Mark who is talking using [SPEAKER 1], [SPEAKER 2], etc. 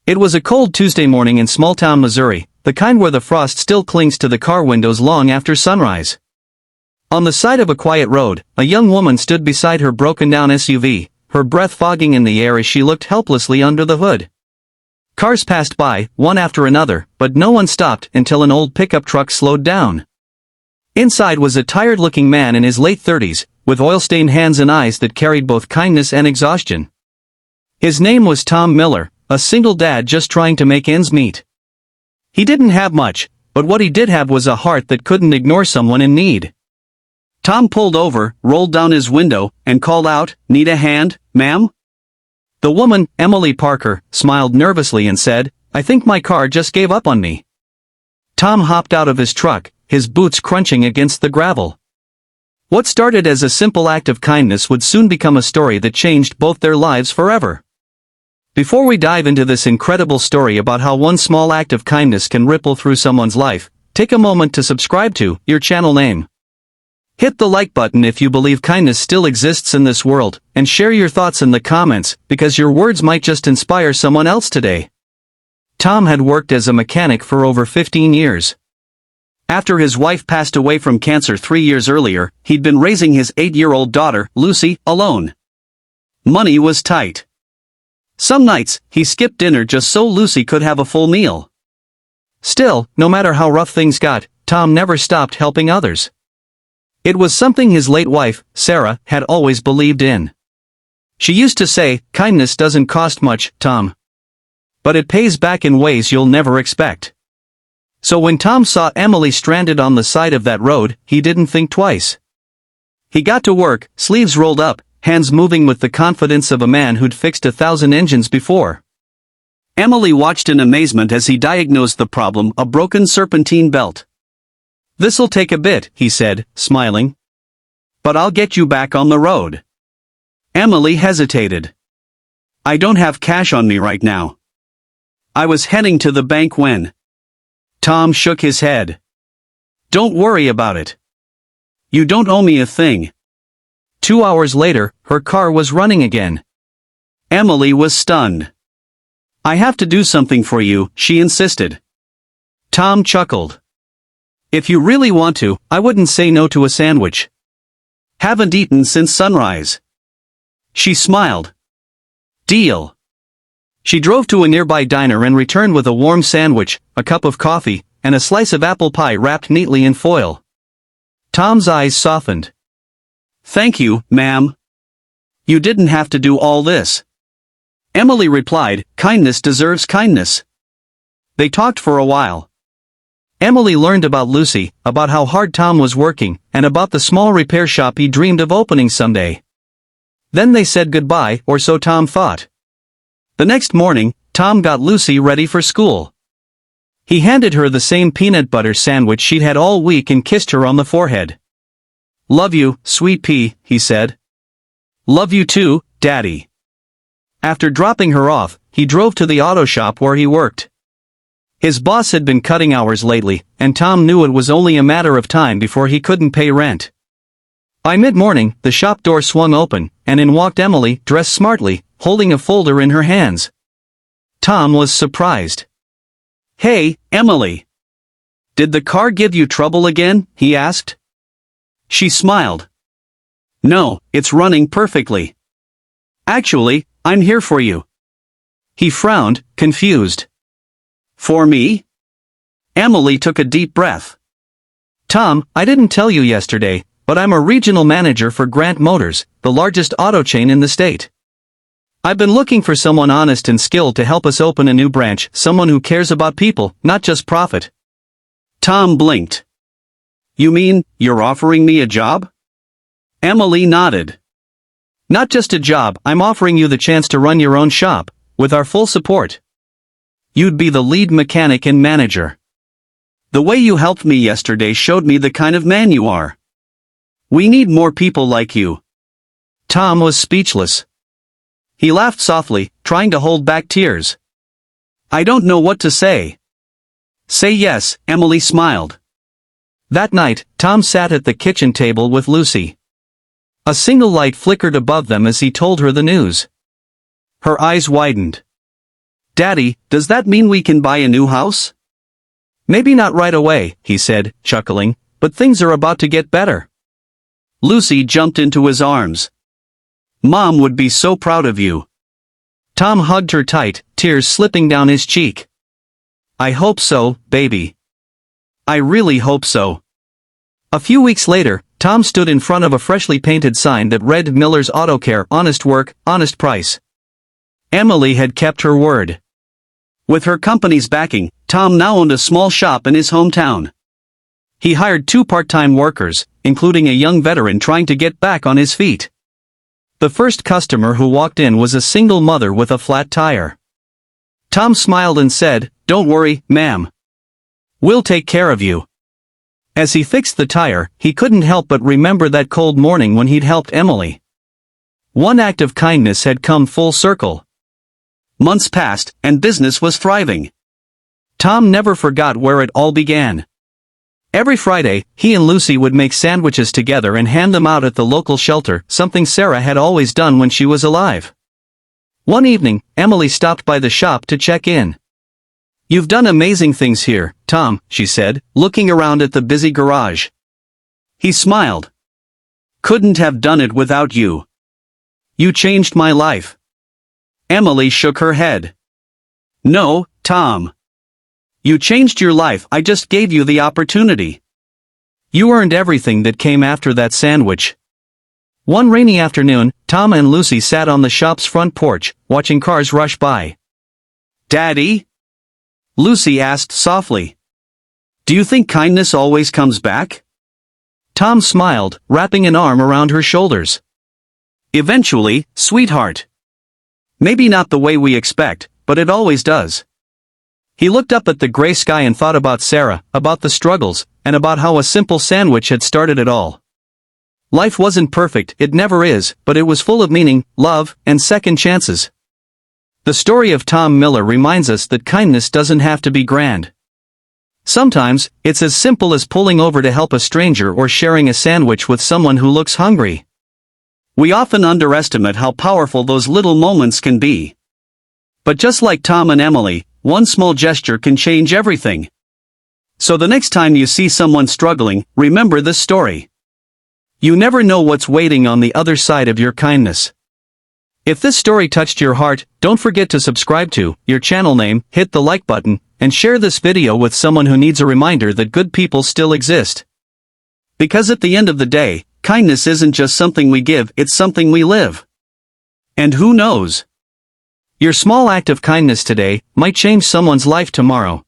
[SPEAKER 1] It was a cold Tuesday morning in small-town Missouri, the kind where the frost still clings to the car windows long after sunrise. On the side of a quiet road, a young woman stood beside her broken-down SUV, her breath fogging in the air as she looked helplessly under the hood. Cars passed by, one after another, but no one stopped until an old pickup truck slowed down. Inside was a tired-looking man in his late 30s, with oil-stained hands and eyes that carried both kindness and exhaustion. His name was Tom Miller, a single dad just trying to make ends meet. He didn't have much, but what he did have was a heart that couldn't ignore someone in need. Tom pulled over, rolled down his window, and called out, "Need a hand, ma'am?" The woman, Emily Parker, smiled nervously and said, "I think my car just gave up on me." Tom hopped out of his truck, his boots crunching against the gravel. What started as a simple act of kindness would soon become a story that changed both their lives forever. Before we dive into this incredible story about how one small act of kindness can ripple through someone's life, take a moment to subscribe to your channel name. Hit the like button if you believe kindness still exists in this world, and share your thoughts in the comments, because your words might just inspire someone else today. Tom had worked as a mechanic for over 15 years. After his wife passed away from cancer 3 years earlier, he'd been raising his 8-year-old daughter, Lucy, alone. Money was tight. Some nights, he skipped dinner just so Lucy could have a full meal. Still, no matter how rough things got, Tom never stopped helping others. It was something his late wife, Sarah, had always believed in. She used to say, "Kindness doesn't cost much, Tom. But it pays back in ways you'll never expect." So when Tom saw Emily stranded on the side of that road, he didn't think twice. He got to work, sleeves rolled up, hands moving with the confidence of a man who'd fixed 1,000 engines before. Emily watched in amazement as he diagnosed the problem: a broken serpentine belt. "This'll take a bit," he said, smiling. "But I'll get you back on the road." Emily hesitated. "I don't have cash on me right now. I was heading to the bank when..." Tom shook his head. "Don't worry about it. You don't owe me a thing." 2 hours later, her car was running again. Emily was stunned. "I have to do something for you," she insisted. Tom chuckled. "If you really want to, I wouldn't say no to a sandwich. Haven't eaten since sunrise." She smiled. "Deal." She drove to a nearby diner and returned with a warm sandwich, a cup of coffee, and a slice of apple pie wrapped neatly in foil. Tom's eyes softened. "Thank you, ma'am. You didn't have to do all this." Emily replied, "Kindness deserves kindness." They talked for a while. Emily learned about Lucy, about how hard Tom was working, and about the small repair shop he dreamed of opening someday. Then they said goodbye, or so Tom thought. The next morning, Tom got Lucy ready for school. He handed her the same peanut butter sandwich she'd had all week and kissed her on the forehead. "Love you, sweet pea," he said. "Love you too, Daddy." After dropping her off, he drove to the auto shop where he worked. His boss had been cutting hours lately, and Tom knew it was only a matter of time before he couldn't pay rent. By mid-morning, the shop door swung open, and in walked Emily, dressed smartly, holding a folder in her hands. Tom was surprised. "Hey, Emily. Did the car give you trouble again?" he asked. She smiled. "No, it's running perfectly. Actually, I'm here for you." He frowned, confused. "For me?" Emily took a deep breath. "Tom, I didn't tell you yesterday, but I'm a regional manager for Grant Motors, the largest auto chain in the state. I've been looking for someone honest and skilled to help us open a new branch, someone who cares about people, not just profit." Tom blinked. "You mean, you're offering me a job?" Emily nodded. "Not just a job, I'm offering you the chance to run your own shop, with our full support. You'd be the lead mechanic and manager. The way you helped me yesterday showed me the kind of man you are. We need more people like you." Tom was speechless. He laughed softly, trying to hold back tears. "I don't know what to say." "Say yes," Emily smiled. That night, Tom sat at the kitchen table with Lucy. A single light flickered above them as he told her the news. Her eyes widened. "Daddy, does that mean we can buy a new house?" "Maybe not right away," he said, chuckling, "but things are about to get better." Lucy jumped into his arms. "Mom would be so proud of you." Tom hugged her tight, tears slipping down his cheek. "I hope so, baby. I really hope so." A few weeks later, Tom stood in front of a freshly painted sign that read Miller's Auto Care, honest work, honest price. Emily had kept her word. With her company's backing, Tom now owned a small shop in his hometown. He hired 2 part-time workers, including a young veteran trying to get back on his feet. The first customer who walked in was a single mother with a flat tire. Tom smiled and said, "Don't worry, ma'am. We'll take care of you." As he fixed the tire, he couldn't help but remember that cold morning when he'd helped Emily. One act of kindness had come full circle. Months passed, and business was thriving. Tom never forgot where it all began. Every Friday, he and Lucy would make sandwiches together and hand them out at the local shelter, something Sarah had always done when she was alive. One evening, Emily stopped by the shop to check in. "You've done amazing things here, Tom," she said, looking around at the busy garage. He smiled. "Couldn't have done it without you. You changed my life." Emily shook her head. "No, Tom. You changed your life, I just gave you the opportunity. You earned everything that came after that sandwich." One rainy afternoon, Tom and Lucy sat on the shop's front porch, watching cars rush by. "Daddy?" Lucy asked softly. "Do you think kindness always comes back?" Tom smiled, wrapping an arm around her shoulders. "Eventually, sweetheart. Maybe not the way we expect, but it always does." He looked up at the gray sky and thought about Sarah, about the struggles, and about how a simple sandwich had started it all. Life wasn't perfect, it never is, but it was full of meaning, love, and second chances. The story of Tom Miller reminds us that kindness doesn't have to be grand. Sometimes, it's as simple as pulling over to help a stranger or sharing a sandwich with someone who looks hungry. We often underestimate how powerful those little moments can be. But just like Tom and Emily, one small gesture can change everything. So the next time you see someone struggling, remember this story. You never know what's waiting on the other side of your kindness. If this story touched your heart, don't forget to subscribe to your channel name, hit the like button, and share this video with someone who needs a reminder that good people still exist. Because at the end of the day, kindness isn't just something we give, it's something we live. And who knows? Your small act of kindness today might change someone's life tomorrow.